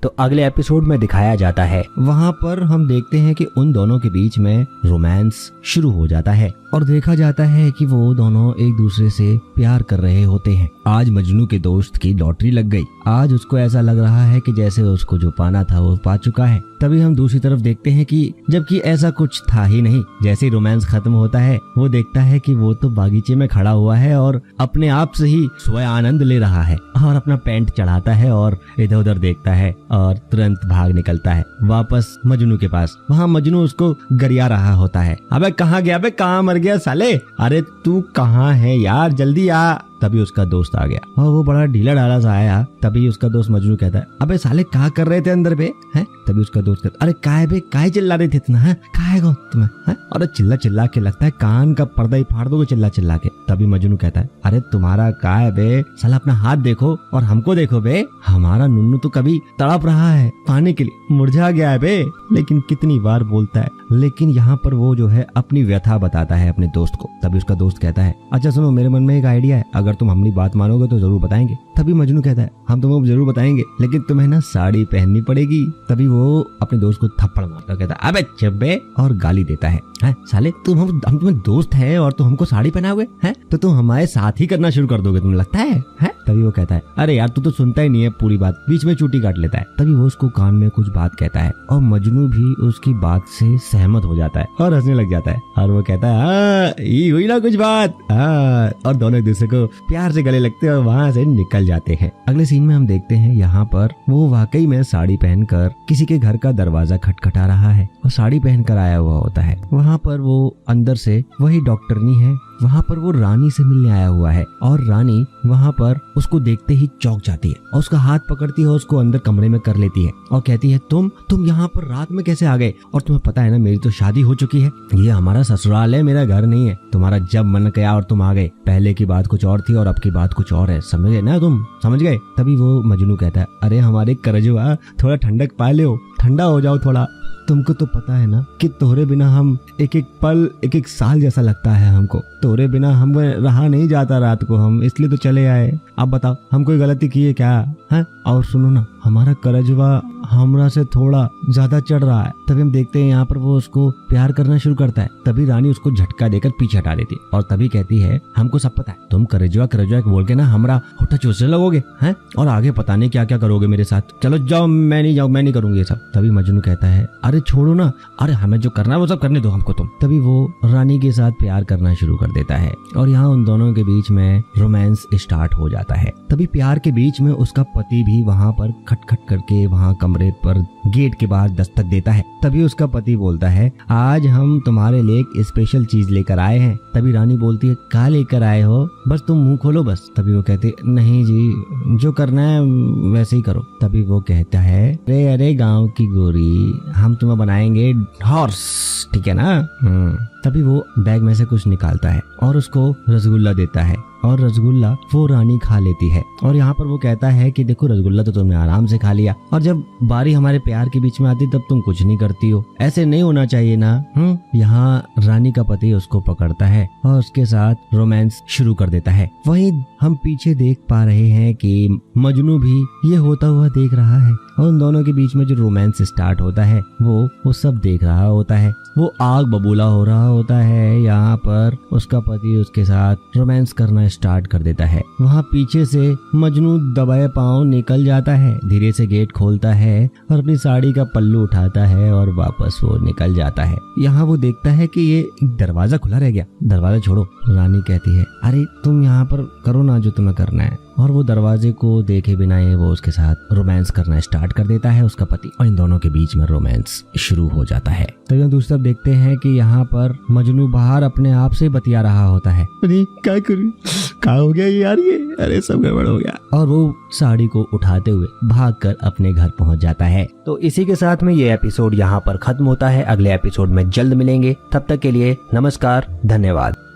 तो अगले एपिसोड में दिखाया जाता है, वहाँ पर हम देखते हैं कि उन दोनों के बीच में रोमांस शुरू हो जाता है और देखा जाता है कि वो दोनों एक दूसरे से प्यार कर रहे होते हैं। आज मजनू के दोस्त की लॉटरी लग गई। आज उसको ऐसा लग रहा है कि जैसे उसको जो पाना था वो पा चुका है। तभी हम दूसरी तरफ देखते हैं कि जबकि ऐसा कुछ था ही नहीं। जैसे ही रोमांस खत्म होता है वो देखता है कि वो तो बागीचे में खड़ा हुआ है और अपने आप से ही स्वयं आनंद ले रहा है और अपना पैंट चढ़ाता है और इधर उधर देखता है और तुरंत भाग निकलता है वापस मजनू के पास। वहाँ मजनू उसको गरिया रहा होता है, अबे कहाँ गया, अबे कहाँ मर गया साले, अरे तू कहाँ है यार, जल्दी आ। तभी उसका दोस्त आ गया और वो बड़ा ढीला ढाला सा आया। तभी उसका दोस्त मजनू कहता है, अबे साले क्या कर रहे थे अंदर पे हैं? तभी उसका दोस्त कहता, अरे काहे बे, काहे चिल्ला रहे थे इतना, काहे को तुम्हें हैं? अरे चिल्ला चिल्ला के लगता है कान का पर्दा ही फाड़ दोगे चिल्ला चिल्ला के। तभी मजनू कहता है, अरे तुम्हारा काहे बे, साला अपना हाथ देखो और हमको देखो बे, हमारा नुन्नू तो कभी तड़प रहा है पाने के लिए, मुरझा गया है बे। लेकिन कितनी बार बोलता है, लेकिन यहाँ पर वो जो है अपनी व्यथा बताता है अपने दोस्त को। तभी उसका दोस्त कहता है, अच्छा सुनो, मेरे मन में एक आइडिया है, अगर तुम हमारी बात मानोगे तो जरूर बताएंगे। तभी मजनू कहता है, हम तुम्हें जरूर बताएंगे, लेकिन तुम्हें ना साड़ी पहननी पड़ेगी। तभी वो अपने दोस्त को थप्पड़ मारता कहता है, अबे चुप, और गाली देता है, साले तुम हम तुम्हें दोस्त है और तुम हमको साड़ी पहनाओगे हैं, तो तुम हमारे साथ ही करना शुरू कर दोगे, तुम्हें लगता है? तभी वो कहता है, अरे यार तू तो सुनता ही नहीं है पूरी बात, बीच में चूटी काट लेता है। तभी वो उसको कान में कुछ बात कहता है और मजनू भी उसकी बात से सहमत हो जाता है और हंसने लग जाता है और वो कहता है, हाँ ये हुई ना कुछ बात, हाँ। और दोनों एक दूसरे को प्यार से गले लगते हैं और वहाँ से निकल जाते हैं। अगले सीन में हम देखते हैं यहाँ पर वो वाकई में साड़ी पहनकर किसी के घर का दरवाजा खटखटा रहा है और साड़ी पहनकर आया हुआ होता है। वहाँ पर वो अंदर से वही डॉक्टरनी है, वहाँ पर वो रानी से मिलने आया हुआ है और रानी वहाँ पर उसको देखते ही चौंक जाती है और उसका हाथ पकड़ती है, उसको अंदर कमरे में कर लेती है और कहती है, तुम यहाँ पर रात में कैसे आ गए? और तुम्हें पता है ना मेरी तो शादी हो चुकी है, ये हमारा ससुराल है, मेरा घर नहीं है। तुम्हारा जब मन किया और तुम आ गए, पहले की बात कुछ और थी और अब की बात कुछ और है, समझ गए ना, तुम समझ गए? तभी वो मजनू कहता है, अरे हमारे करजुआ थोड़ा ठंडक पा लो, ठंडा हो जाओ थोड़ा, तुमको तो पता है ना कि तोरे बिना हम एक एक पल एक एक साल जैसा लगता है हमको, तोरे बिना हम रहा नहीं जाता रात को, हम इसलिए तो चले आए। अब बताओ हम कोई गलती की है क्या है? और सुनो ना, हमारा करजवा हमरा से थोड़ा ज्यादा चढ़ रहा है। तभी हम देखते हैं यहाँ पर वो उसको प्यार करना शुरू करता है। तभी रानी उसको झटका देकर पीछे हटा देती है और तभी कहती है, हमको सब पता है, तुम करजवा बोल के ना हमारा होठा चूसने लगोगे हैं और आगे पता नहीं क्या क्या करोगे मेरे साथ, चलो जाओ, मैं नहीं करूंगी ये सब। तभी मजनू कहता है, अरे छोड़ो ना, अरे हमें जो करना है वो सब करने दो हमको तुम। तभी वो रानी के साथ प्यार करना शुरू कर देता है और यहाँ उन दोनों के बीच में रोमांस स्टार्ट हो जाता है। तभी प्यार के बीच में उसका पति भी वहाँ पर खटखट करके वहाँ कमरे पर गेट के बाहर दस्तक देता है। तभी उसका पति बोलता है, आज हम तुम्हारे लिए एक स्पेशल चीज लेकर आए हैं। तभी रानी बोलती है, क्या लेकर आए हो? बस तुम मुंह खोलो बस। तभी वो कहते, नहीं जी, जो करना है वैसे ही करो। तभी वो कहता है, अरे गाँव की गोरी, हम तुम्हें बनाएंगे हॉर्स, ठीक है ना? तभी वो बैग में से कुछ निकालता है और उसको रसगुल्ला देता है और रसगुल्ला वो रानी खा लेती है। और यहाँ पर वो कहता है कि देखो रसगुल्ला तो तुमने आराम से खा लिया और जब बारी हमारे प्यार के बीच में आती तब तुम कुछ नहीं करती हो, ऐसे नहीं होना चाहिए ना। यहाँ रानी का पति उसको पकड़ता है और उसके साथ रोमांस शुरू कर देता है। वहीं हम पीछे देख पा रहे हैं कि मजनू भी ये होता हुआ देख रहा है और उन दोनों के बीच में जो रोमांस स्टार्ट होता है वो सब देख रहा होता है। वो आग बबूला हो रहा होता है। यहाँ पर उसका पति उसके साथ रोमांस करना स्टार्ट कर देता है। वहाँ पीछे से मजनू दबाए पांव निकल जाता है, धीरे से गेट खोलता है और अपनी साड़ी का पल्लू उठाता है और वापस वो निकल जाता है। यहाँ वो देखता है कि ये दरवाजा खुला रह गया, दरवाजा छोड़ो। रानी कहती है, अरे तुम यहाँ पर करो ना जो तुम्हें करना है। और वो दरवाजे को देखे बिना ही वो उसके साथ रोमांस करना स्टार्ट कर देता है उसका पति, और इन दोनों के बीच में रोमांस शुरू हो जाता है। तो हम दूसरी तरफ देखते हैं कि यहाँ पर मजनू बाहर अपने आप से बतिया रहा होता है, अरे क्या करूं, क्या हो गया यार ये, अरे सब गड़बड़ हो गया। और वो साड़ी को उठाते हुए भागकर अपने घर पहुंच जाता है। तो इसी के साथ में ये एपिसोड यहाँ पर खत्म होता है। अगले एपिसोड में जल्द मिलेंगे, तब तक के लिए नमस्कार, धन्यवाद।